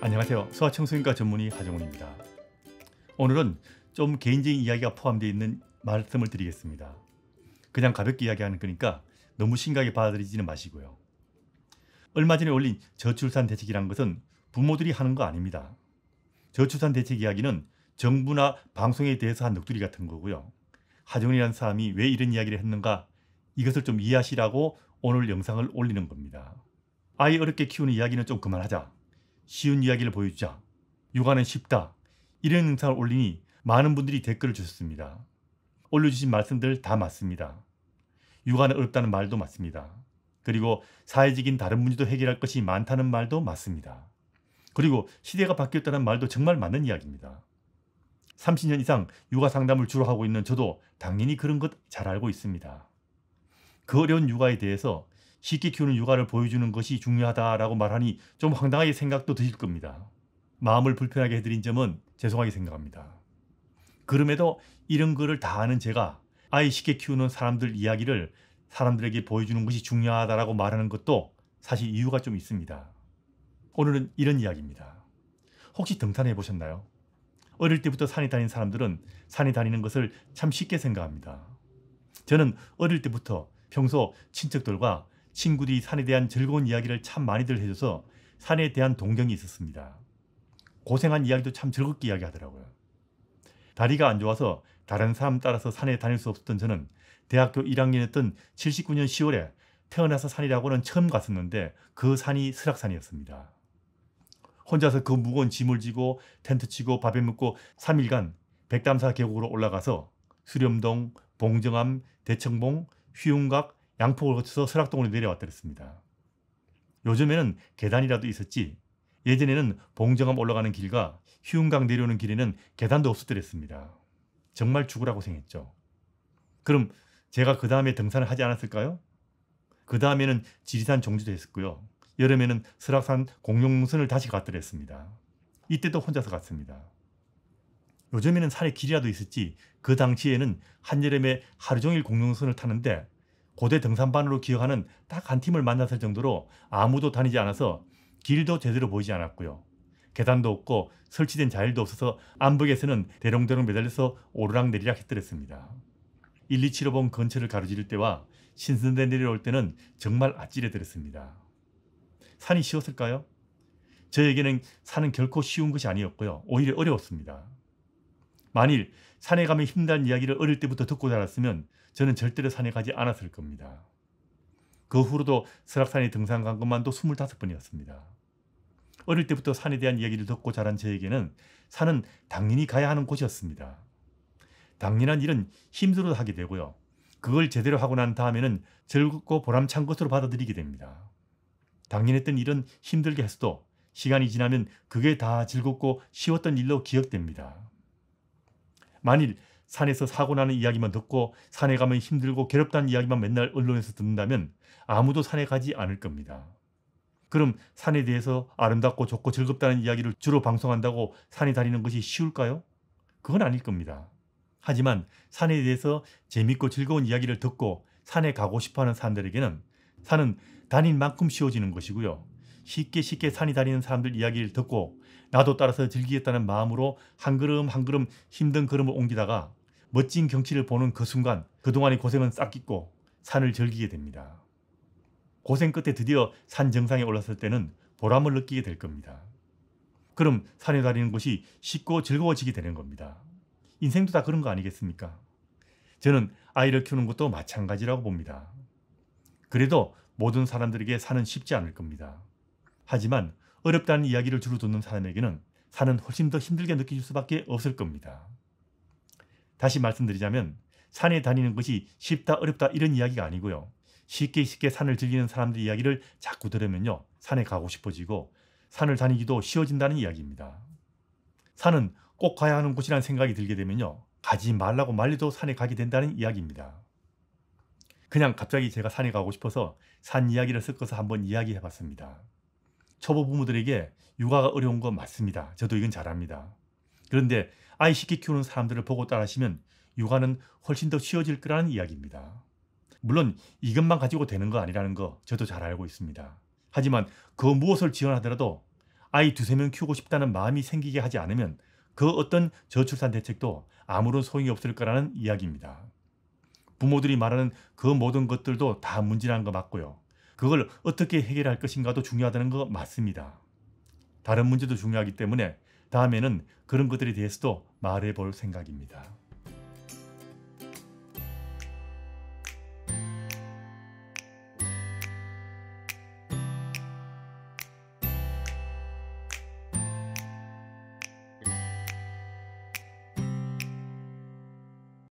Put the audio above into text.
안녕하세요. 소아청소년과 전문의 하정훈입니다. 오늘은 좀 개인적인 이야기가 포함되어 있는 말씀을 드리겠습니다. 그냥 가볍게 이야기하는 거니까 너무 심각하게 받아들이지는 마시고요. 얼마 전에 올린 저출산 대책이란 것은 부모들이 하는 거 아닙니다. 저출산 대책 이야기는 정부나 방송에 대해서 한 넋두리 같은 거고요. 하정훈이라는 사람이 왜 이런 이야기를 했는가, 이것을 좀 이해하시라고 오늘 영상을 올리는 겁니다. 아이 어렵게 키우는 이야기는 좀 그만하자. 쉬운 이야기를 보여주자. 육아는 쉽다. 이런 영상을 올리니 많은 분들이 댓글을 주셨습니다. 올려주신 말씀들 다 맞습니다. 육아는 어렵다는 말도 맞습니다. 그리고 사회적인 다른 문제도 해결할 것이 많다는 말도 맞습니다. 그리고 시대가 바뀌었다는 말도 정말 맞는 이야기입니다. 30년 이상 육아 상담을 주로 하고 있는 저도 당연히 그런 것 잘 알고 있습니다. 그 어려운 육아에 대해서 쉽게 키우는 육아를 보여주는 것이 중요하다라고 말하니 좀 황당하게 생각도 드실 겁니다. 마음을 불편하게 해드린 점은 죄송하게 생각합니다. 그럼에도 이런 거를 다 아는 제가 아이 쉽게 키우는 사람들 이야기를 사람들에게 보여주는 것이 중요하다라고 말하는 것도 사실 이유가 좀 있습니다. 오늘은 이런 이야기입니다. 혹시 등산해 보셨나요? 어릴 때부터 산에 다니는 사람들은 산에 다니는 것을 참 쉽게 생각합니다. 저는 어릴 때부터 평소 친척들과 친구들이 산에 대한 즐거운 이야기를 참 많이들 해줘서 산에 대한 동경이 있었습니다. 고생한 이야기도 참 즐겁게 이야기하더라고요. 다리가 안 좋아서 다른 사람 따라서 산에 다닐 수 없었던 저는 대학교 1학년이었던 79년 10월에 태어나서 산이라고는 처음 갔었는데 그 산이 설악산이었습니다. 혼자서 그 무거운 짐을 지고 텐트 치고 밥해 먹고 3일간 백담사 계곡으로 올라가서 수렴동, 봉정암, 대청봉, 휘웅각, 양폭을 거쳐서 설악동으로 내려왔더랬습니다. 요즘에는 계단이라도 있었지 예전에는 봉정암 올라가는 길과 휘웅각 내려오는 길에는 계단도 없었더랬습니다. 정말 죽으라고 생했죠. 그럼 제가 그 다음에 등산을 하지 않았을까요? 그 다음에는 지리산 종주도 했었고요. 여름에는 설악산 공룡문선을 다시 갔더랬습니다. 이때도 혼자서 갔습니다. 요즘에는 산에 길이라도 있었지 그 당시에는 한여름에 하루 종일 공룡선을 타는데 고대 등산반으로 기억하는 딱 한 팀을 만났을 정도로 아무도 다니지 않아서 길도 제대로 보이지 않았고요. 계단도 없고 설치된 자일도 없어서 암벽에서는 대롱대롱 매달려서 오르락내리락 했더랬습니다. 1275번 근처를 가로지를 때와 신선대 내려올 때는 정말 아찔해더랬습니다. 산이 쉬웠을까요? 저에게는 산은 결코 쉬운 것이 아니었고요. 오히려 어려웠습니다. 만일 산에 가면 힘들다는 이야기를 어릴 때부터 듣고 자랐으면 저는 절대로 산에 가지 않았을 겁니다. 그 후로도 설악산에 등산 간 것만도 25번이었습니다. 어릴 때부터 산에 대한 이야기를 듣고 자란 저에게는 산은 당연히 가야 하는 곳이었습니다. 당연한 일은 힘들어도 하게 되고요. 그걸 제대로 하고 난 다음에는 즐겁고 보람찬 것으로 받아들이게 됩니다. 당연했던 일은 힘들게 했어도 시간이 지나면 그게 다 즐겁고 쉬웠던 일로 기억됩니다. 만일 산에서 사고 나는 이야기만 듣고 산에 가면 힘들고 괴롭다는 이야기만 맨날 언론에서 듣는다면 아무도 산에 가지 않을 겁니다. 그럼 산에 대해서 아름답고 좋고 즐겁다는 이야기를 주로 방송한다고 산에 다니는 것이 쉬울까요? 그건 아닐 겁니다. 하지만 산에 대해서 재밌고 즐거운 이야기를 듣고 산에 가고 싶어하는 사람들에게는 산은 다닐 만큼 쉬워지는 것이고요. 쉽게 산에 다니는 사람들 이야기를 듣고 나도 따라서 즐기겠다는 마음으로 한 걸음 한 걸음 힘든 걸음을 옮기다가 멋진 경치를 보는 그 순간 그동안의 고생은 싹 잊고 산을 즐기게 됩니다. 고생 끝에 드디어 산 정상에 올랐을 때는 보람을 느끼게 될 겁니다. 그럼 산에 다니는 것이 쉽고 즐거워지게 되는 겁니다. 인생도 다 그런 거 아니겠습니까? 저는 아이를 키우는 것도 마찬가지라고 봅니다. 그래도 모든 사람들에게 산은 쉽지 않을 겁니다. 하지만 어렵다는 이야기를 주로 듣는 사람에게는 산은 훨씬 더 힘들게 느껴질 수밖에 없을 겁니다. 다시 말씀드리자면 산에 다니는 것이 쉽다 어렵다 이런 이야기가 아니고요. 쉽게 산을 즐기는 사람들 이야기를 자꾸 들으면요. 산에 가고 싶어지고 산을 다니기도 쉬워진다는 이야기입니다. 산은 꼭 가야 하는 곳이라는 생각이 들게 되면요. 가지 말라고 말려도 산에 가게 된다는 이야기입니다. 그냥 갑자기 제가 산에 가고 싶어서 산 이야기를 섞어서 한번 이야기해 봤습니다. 초보 부모들에게 육아가 어려운 건 맞습니다. 저도 이건 잘 압니다. 그런데 아이 쉽게 키우는 사람들을 보고 따라하시면 육아는 훨씬 더 쉬워질 거라는 이야기입니다. 물론 이것만 가지고 되는 거 아니라는 거 저도 잘 알고 있습니다. 하지만 그 무엇을 지원하더라도 아이 두세 명 키우고 싶다는 마음이 생기게 하지 않으면 그 어떤 저출산 대책도 아무런 소용이 없을 거라는 이야기입니다. 부모들이 말하는 그 모든 것들도 다 문제라는 거 맞고요. 그걸 어떻게 해결할 것인가도 중요하다는 거 맞습니다. 다른 문제도 중요하기 때문에 다음에는 그런 것들에 대해서도 말해 볼 생각입니다.